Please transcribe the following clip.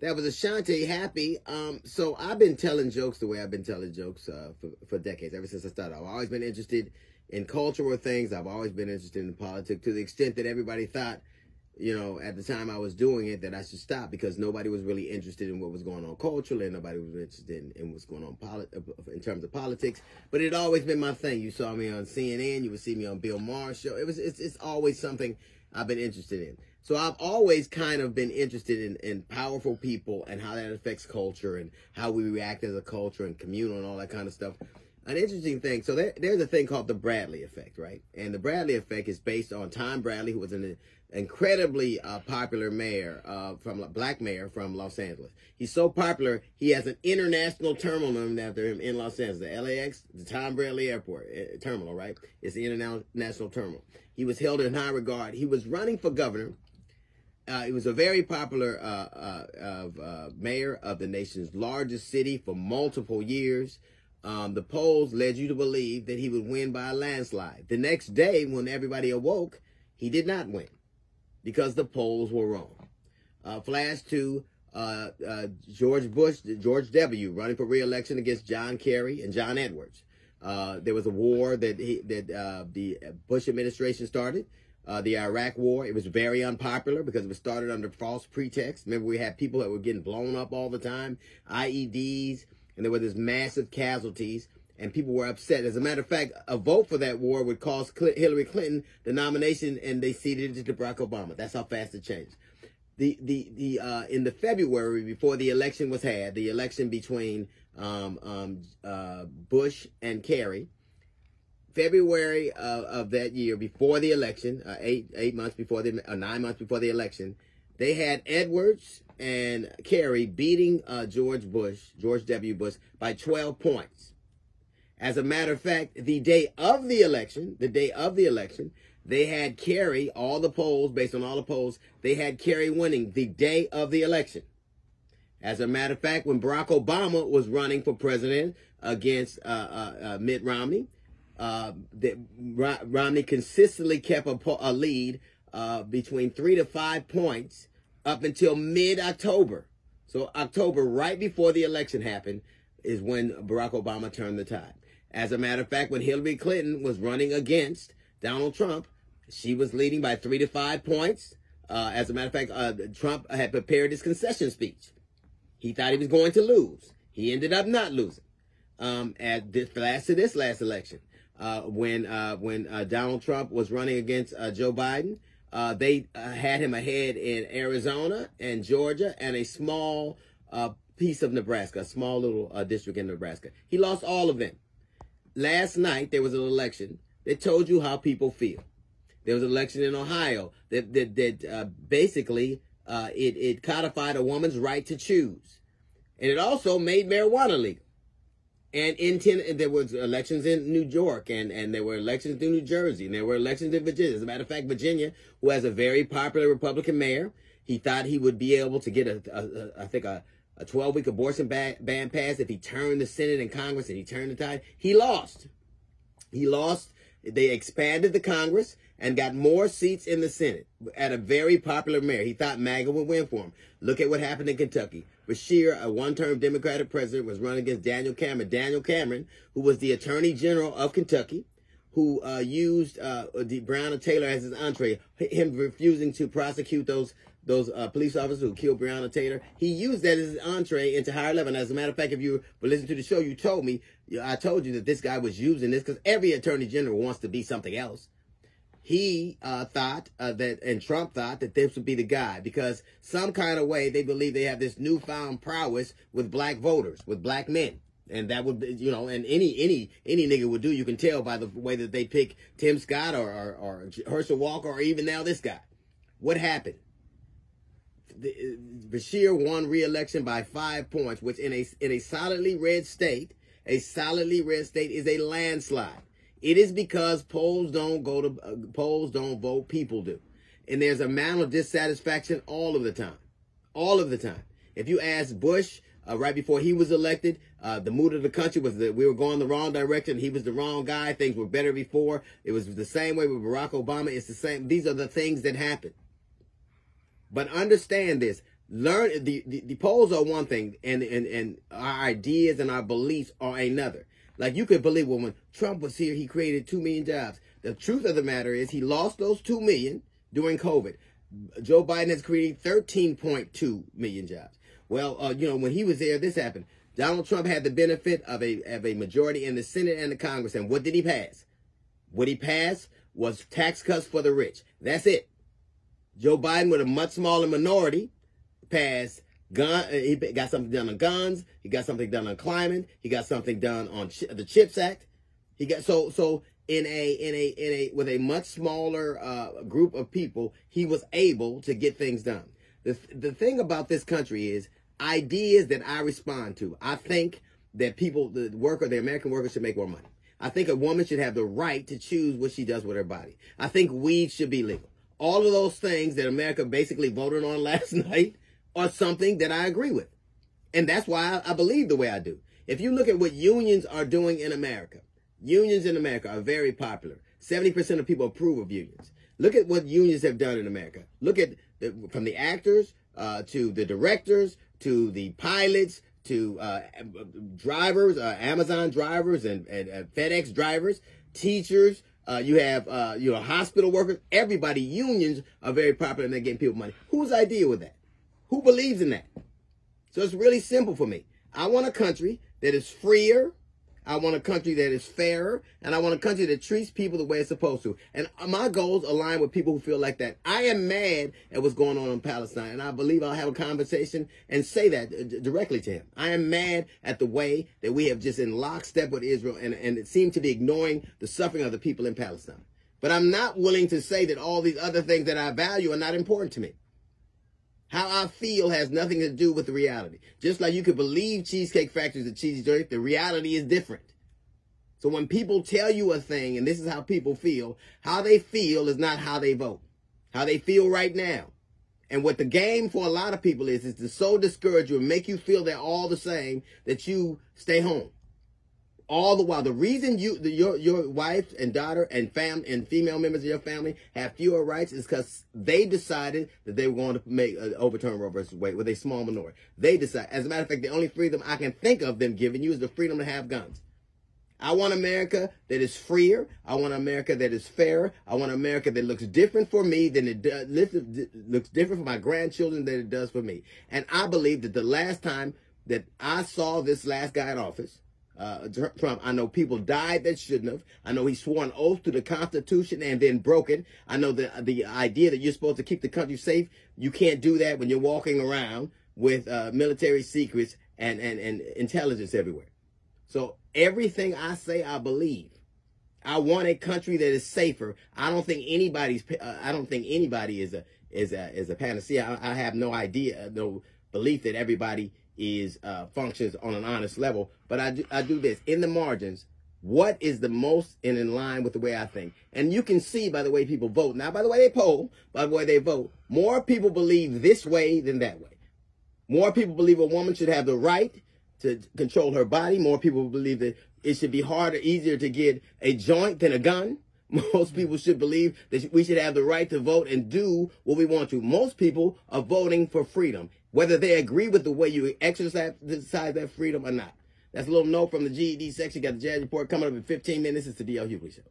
That was Ashanti Happy. So I've been telling jokes the way I've been telling jokes for decades, ever since I started. I've always been interested in cultural things. I've always been interested in politics, to the extent that everybody thought, you know, at the time I was doing it, that I should stop, because nobody was really interested in what was going on culturally, and nobody was interested in what's going on in terms of politics. But it had always been my thing. You saw me on CNN, you would see me on Bill Maher's show. It's always something I've been interested in. So I've always kind of been interested in powerful people and how that affects culture and how we react as a culture and communal and all that kind of stuff. An interesting thing. So there's a thing called the Bradley effect, right? And the Bradley effect is based on Tom Bradley, who was an incredibly popular mayor, black mayor from Los Angeles. He's so popular, he has an international terminal named after him in Los Angeles. The LAX, the Tom Bradley Airport terminal, right? It's the international terminal. He was held in high regard. He was running for governor. He was a very popular mayor of the nation's largest city for multiple years. The polls led you to believe that he would win by a landslide. The next day, when everybody awoke, he did not win because the polls were wrong. Flash to George W. running for re-election against John Kerry and John Edwards. There was a war that the Bush administration started. The Iraq War. It was very unpopular because it was started under false pretext. Remember, we had people that were getting blown up all the time, IEDs, and there were these massive casualties, and people were upset. As a matter of fact, a vote for that war would cost Hillary Clinton the nomination, and they ceded it to Barack Obama. That's how fast it changed. In the February before the election was had, the election between Bush and Kerry, February of that year, before the election, 9 months before the election, they had Edwards and Kerry beating George W. Bush by 12 points. As a matter of fact, the day of the election, they had Kerry, all the polls, based on all the polls, they had Kerry winning the day of the election. As a matter of fact, when Barack Obama was running for president against Mitt Romney, Romney consistently kept a lead between 3 to 5 points up until mid-October. So October, right before the election happened, is when Barack Obama turned the tide. As a matter of fact, when Hillary Clinton was running against Donald Trump, she was leading by 3 to 5 points. As a matter of fact, Trump had prepared his concession speech. He thought he was going to lose. He ended up not losing at this last election. When Donald Trump was running against Joe Biden, they had him ahead in Arizona and Georgia and a small piece of Nebraska, a small little district in Nebraska. He lost all of them. Last night, there was an election that told you how people feel. There was an election in Ohio that basically it codified a woman's right to choose. And it also made marijuana legal. And there was elections in New York, and there were elections in New Jersey, and there were elections in Virginia. As a matter of fact, Virginia, who has a very popular Republican mayor, he thought he would be able to get I think a 12-week abortion ban passed if he turned the Senate and Congress and he turned the tide. He lost. He lost. They expanded the Congress and got more seats in the Senate at a very popular mayor. He thought MAGA would win for him. Look at what happened in Kentucky. Bashir, a one-term Democratic president, was running against Daniel Cameron. Daniel Cameron, who was the Attorney General of Kentucky, who used Breonna Taylor as his entree, him refusing to prosecute those police officers who killed Breonna Taylor. He used that as his entree into higher level. And as a matter of fact, if you were listening to the show, I told you that this guy was using this because every Attorney General wants to be something else. He thought and Trump thought that this would be the guy, because some kind of way they believe they have this newfound prowess with black voters, with black men. And that would, and any nigga would do. You can tell by the way that they pick Tim Scott or Herschel Walker or even now this guy. What happened? Bashir won re-election by 5 points, which in a solidly red state is a landslide. It is because polls don't vote, people do. And there's a amount of dissatisfaction all of the time. All of the time. If you ask Bush, right before he was elected, the mood of the country was that we were going the wrong direction. He was the wrong guy. Things were better before. It was the same way with Barack Obama. It's the same. These are the things that happen. But understand this. Learn the polls are one thing, and our ideas and our beliefs are another. Like, you could believe, well, when Trump was here, he created 2 million jobs. The truth of the matter is he lost those 2 million during COVID. Joe Biden has created 13.2 million jobs. Well, when he was there, this happened. Donald Trump had the benefit of a majority in the Senate and the Congress. And what did he pass? What he passed was tax cuts for the rich. That's it. Joe Biden, with a much smaller minority, passed he got something done on guns. He got something done on climate. He got something done on the CHIPS Act. He got so with a much smaller group of people, he was able to get things done. The thing about this country is ideas that I respond to. I think that the American worker should make more money. I think a woman should have the right to choose what she does with her body. I think weed should be legal. All of those things that America basically voted on last night are something that I agree with. And that's why I believe the way I do. If you look at what unions are doing in America, unions in America are very popular. 70% of people approve of unions. Look at what unions have done in America. Look at from the actors to the directors to the pilots to drivers, Amazon drivers and FedEx drivers, teachers. You have hospital workers. Everybody, unions are very popular and they're getting people money. Whose idea was that? Who believes in that? So it's really simple for me. I want a country that is freer. I want a country that is fairer. And I want a country that treats people the way it's supposed to. And my goals align with people who feel like that. I am mad at what's going on in Palestine. And I believe I'll have a conversation and say that directly to him. I am mad at the way that we have just in lockstep with Israel. And it seems to be ignoring the suffering of the people in Palestine. But I'm not willing to say that all these other things that I value are not important to me. How I feel has nothing to do with the reality. Just like you could believe Cheesecake Factory is a cheesy joint, the reality is different. So when people tell you a thing, and this is how people feel, how they feel is not how they vote. How they feel right now. And what the game for a lot of people is to so discourage you and make you feel they're all the same that you stay home. All the while, the reason your wife and daughter and female members of your family have fewer rights is because they decided that they were going to overturn Roe versus Wade with a small minority. They decide. As a matter of fact, the only freedom I can think of them giving you is the freedom to have guns. I want America that is freer. I want America that is fairer. I want America that looks different for me than it does, looks different for my grandchildren than it does for me. And I believe that the last time that I saw this last guy in office, Trump, I know people died that shouldn't have. I know he swore an oath to the Constitution and then broke it. I know the idea that you're supposed to keep the country safe, you can't do that when you're walking around with military secrets and intelligence everywhere. So everything I say, I believe. I want a country that is safer. I don't think anybody is a panacea. I have no idea, no belief that everybody is functions on an honest level. But I do this in the margins. What is the most in line with the way I think? And you can see by the way people vote, not by the way they poll, by the way they vote. More people believe this way than that way. More people believe a woman should have the right to control her body. More people believe that it should be harder, easier to get a joint than a gun. Most people should believe that we should have the right to vote and do what we want to. Most people are voting for freedom, whether they agree with the way you exercise that freedom or not. That's a little note from the GED section. Got the Jazz Report coming up in 15 minutes. It's the D.L. Hughley Show.